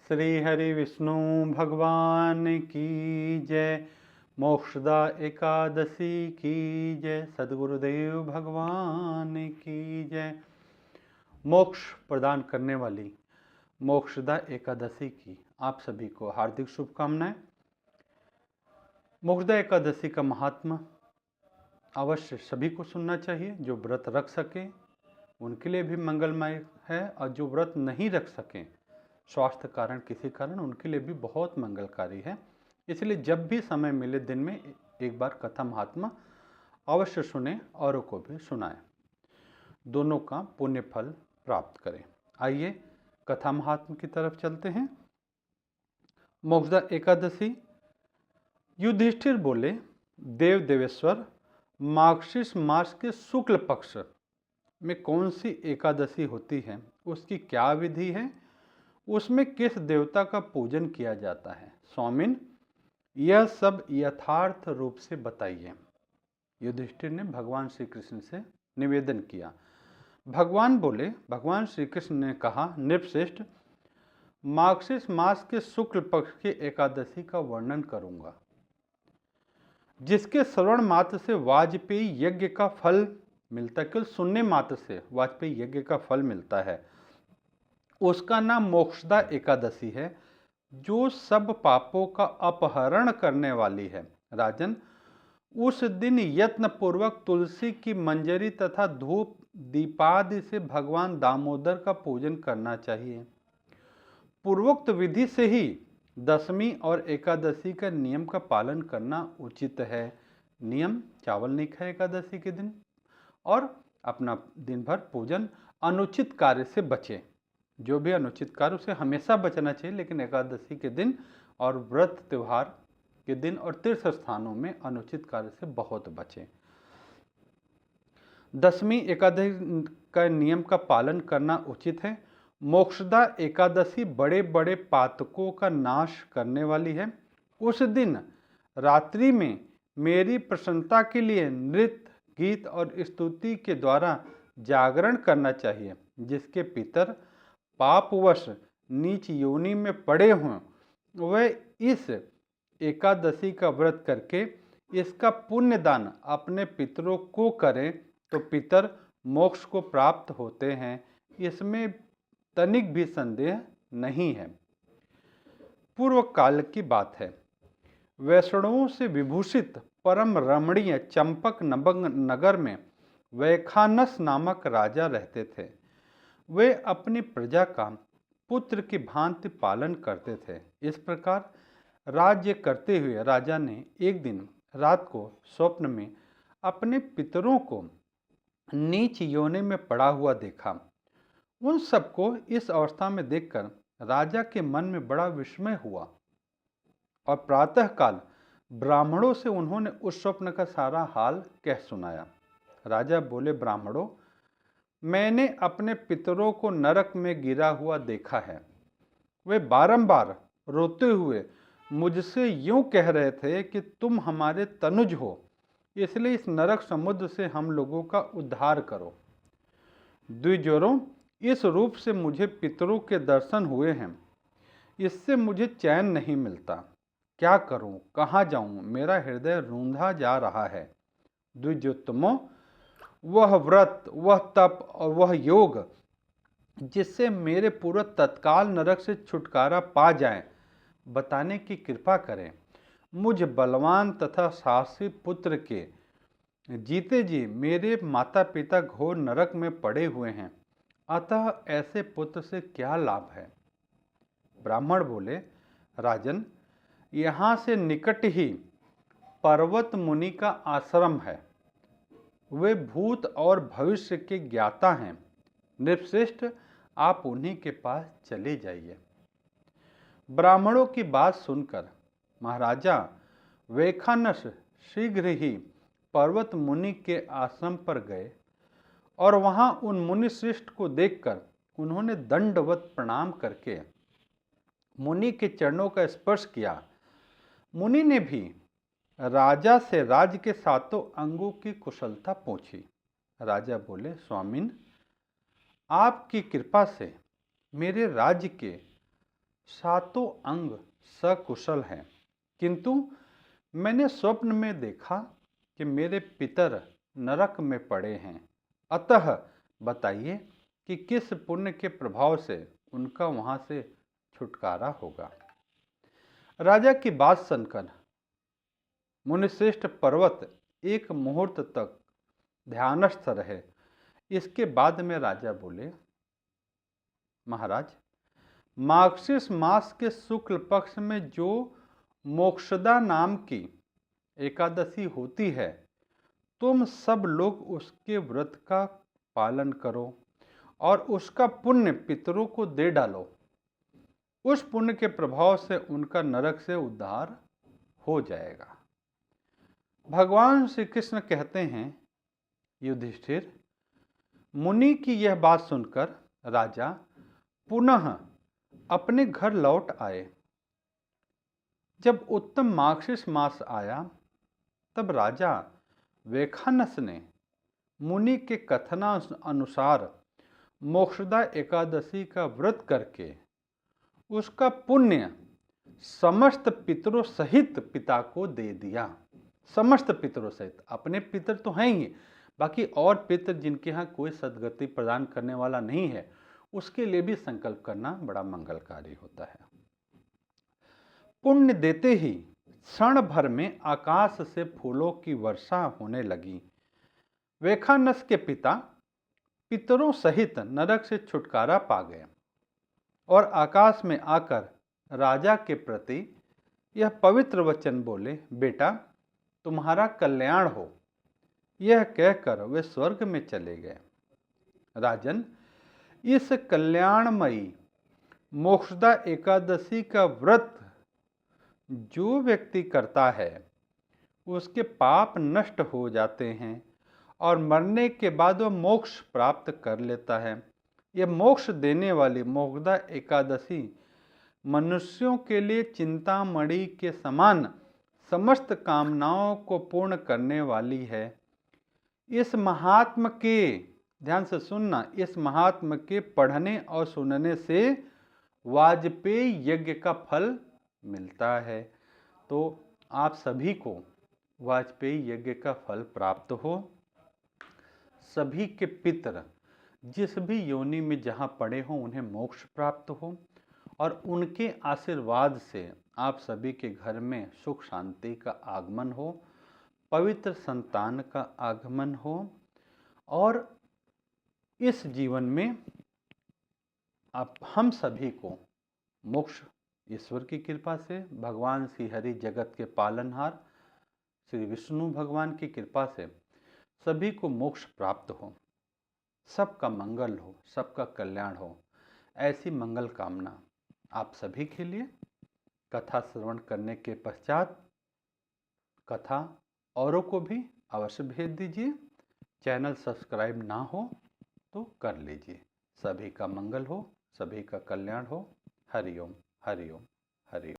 श्री हरि विष्णु भगवान की जय। मोक्षदा एकादशी की जय। सद्गुरुदेव भगवान की जय। मोक्ष प्रदान करने वाली मोक्षदा एकादशी की आप सभी को हार्दिक शुभकामनाएं। मोक्षदा एकादशी का महात्मा अवश्य सभी को सुनना चाहिए। जो व्रत रख सके उनके लिए भी मंगलमय है, और जो व्रत नहीं रख सकें स्वास्थ्य कारण किसी कारण उनके लिए भी बहुत मंगलकारी है। इसलिए जब भी समय मिले दिन में एक बार कथा महात्मा अवश्य सुने, औरों को भी सुनाएं, दोनों का पुण्य फल प्राप्त करें। आइए कथा महात्मा की तरफ चलते हैं। मोक्षदा एकादशी। युधिष्ठिर बोले, देव देवेश्वर, मार्गशीर्ष मास के शुक्ल पक्ष में कौन सी एकादशी होती है, उसकी क्या विधि है, उसमें किस देवता का पूजन किया जाता है? स्वामिन, यह सब यथार्थ रूप से बताइए। युधिष्ठिर ने भगवान श्री कृष्ण से निवेदन किया। भगवान बोले, भगवान श्री कृष्ण ने कहा, नृपश्रेष्ठ, मार्गशीर्ष मास के शुक्ल पक्ष की एकादशी का वर्णन करूंगा, जिसके श्रवण मात्र से वाजपेयी यज्ञ का फल मिलता है। केवल सुनने मात्र से वाजपेयी यज्ञ का फल मिलता है। उसका नाम मोक्षदा एकादशी है, जो सब पापों का अपहरण करने वाली है। राजन, उस दिन यत्न पूर्वक तुलसी की मंजरी तथा धूप दीपादि से भगवान दामोदर का पूजन करना चाहिए। पूर्वोक्त विधि से ही दशमी और एकादशी का नियम का पालन करना उचित है। नियम, चावल नहीं खाए एकादशी के दिन, और अपना दिन भर पूजन, अनुचित कार्य से बचे। जो भी अनुचित कार्य उसे हमेशा बचना चाहिए, लेकिन एकादशी के दिन और व्रत त्योहार के दिन और तीर्थ स्थानों में अनुचित कार्य से बहुत बचें। दशमी एकादशी का नियम का पालन करना उचित है। मोक्षदा एकादशी बड़े बड़े पातकों का नाश करने वाली है। उस दिन रात्रि में मेरी प्रसन्नता के लिए नृत्य, गीत और स्तुति के द्वारा जागरण करना चाहिए। जिसके पितर पापवश नीच योनि में पड़े हों, वह इस एकादशी का व्रत करके इसका पुण्य दान अपने पितरों को करें तो पितर मोक्ष को प्राप्त होते हैं। इसमें तनिक भी संदेह नहीं है। पूर्व काल की बात है। वैष्णवों से विभूषित परम रमणीय चंपक नगर में वैखानस नामक राजा रहते थे। वे अपनी प्रजा का पुत्र की भांति पालन करते थे। इस प्रकार राज्य करते हुए राजा ने एक दिन रात को स्वप्न में अपने पितरों को नीच योनि में पड़ा हुआ देखा। उन सबको इस अवस्था में देखकर राजा के मन में बड़ा विस्मय हुआ, और प्रातःकाल ब्राह्मणों से उन्होंने उस स्वप्न का सारा हाल कह सुनाया। राजा बोले, ब्राह्मणों, मैंने अपने पितरों को नरक में गिरा हुआ देखा है। वे बारंबार रोते हुए मुझसे यूं कह रहे थे कि तुम हमारे तनुज हो, इसलिए इस नरक समुद्र से हम लोगों का उद्धार करो। द्विजोरों, इस रूप से मुझे पितरों के दर्शन हुए हैं, इससे मुझे चैन नहीं मिलता। क्या करूं, कहाँ जाऊं, मेरा हृदय रूंधा जा रहा है। द्विजोत्तमों, वह व्रत, वह तप और वह योग जिससे मेरे पूर्व तत्काल नरक से छुटकारा पा जाएं, बताने की कृपा करें। मुझ बलवान तथा साहसी पुत्र के जीते जी मेरे माता पिता घोर नरक में पड़े हुए हैं, अतः ऐसे पुत्र से क्या लाभ है? ब्राह्मण बोले, राजन, यहाँ से निकट ही पर्वत मुनि का आश्रम है। वे भूत और भविष्य के ज्ञाता हैं। नृपश्रेष्ठ, आप उन्हीं के पास चले जाइए। ब्राह्मणों की बात सुनकर महाराजा वैखानस शीघ्र ही पर्वत मुनि के आश्रम पर गए, और वहां उन मुनि श्रेष्ठ को देखकर उन्होंने दंडवत प्रणाम करके मुनि के चरणों का स्पर्श किया। मुनि ने भी राजा से राज्य के सातों अंगों की कुशलता पूछी। राजा बोले, स्वामिन, आपकी कृपा से मेरे राज्य के सातों अंग सकुशल हैं, किंतु मैंने स्वप्न में देखा कि मेरे पितर नरक में पड़े हैं। अतः बताइए कि किस पुण्य के प्रभाव से उनका वहां से छुटकारा होगा। राजा की बात सुनकर मुनिश्रेष्ठ पर्वत एक मुहूर्त तक ध्यानस्थ रहे। इसके बाद में राजा बोले, महाराज, मार्गशीर्ष मास के शुक्ल पक्ष में जो मोक्षदा नाम की एकादशी होती है, तुम सब लोग उसके व्रत का पालन करो और उसका पुण्य पितरों को दे डालो। उस पुण्य के प्रभाव से उनका नरक से उद्धार हो जाएगा। भगवान श्री कृष्ण कहते हैं, युधिष्ठिर, मुनि की यह बात सुनकर राजा पुनः अपने घर लौट आए। जब उत्तम मार्गशीर्ष मास आया, तब राजा वेखानस ने मुनि के कथनानुसार मोक्षदा एकादशी का व्रत करके उसका पुण्य समस्त पितरों सहित पिता को दे दिया। समस्त पितरों सहित, अपने पितर तो हैं ही, बाकी और पितर जिनके यहाँ कोई सद्गति प्रदान करने वाला नहीं है, उसके लिए भी संकल्प करना बड़ा मंगलकारी होता है। पुण्य देते ही क्षण भर में आकाश से फूलों की वर्षा होने लगी। वेखानस के पिता पितरों सहित नरक से छुटकारा पा गए और आकाश में आकर राजा के प्रति यह पवित्र वचन बोले, बेटा, तुम्हारा कल्याण हो। यह कहकर वे स्वर्ग में चले गए। राजन, इस कल्याणमयी मोक्षदा एकादशी का व्रत जो व्यक्ति करता है, उसके पाप नष्ट हो जाते हैं और मरने के बाद वह मोक्ष प्राप्त कर लेता है। यह मोक्ष देने वाली मोक्षदा एकादशी मनुष्यों के लिए चिंतामणि के समान समस्त कामनाओं को पूर्ण करने वाली है। इस महात्म के, ध्यान से सुनना, इस महात्म के पढ़ने और सुनने से वाजपेयी यज्ञ का फल मिलता है। तो आप सभी को वाजपेयी यज्ञ का फल प्राप्त हो। सभी के पितर जिस भी योनि में जहाँ पड़े हों, उन्हें मोक्ष प्राप्त हो और उनके आशीर्वाद से आप सभी के घर में सुख शांति का आगमन हो, पवित्र संतान का आगमन हो और इस जीवन में आप हम सभी को मोक्ष ईश्वर की कृपा से, भगवान श्री हरि जगत के पालनहार श्री विष्णु भगवान की कृपा से सभी को मोक्ष प्राप्त हो, सबका मंगल हो, सबका कल्याण हो। ऐसी मंगल कामना आप सभी के लिए। कथा श्रवण करने के पश्चात कथा औरों को भी अवश्य भेज दीजिए। चैनल सब्सक्राइब ना हो तो कर लीजिए। सभी का मंगल हो, सभी का कल्याण हो। हरिओम हरिओम हरिओम।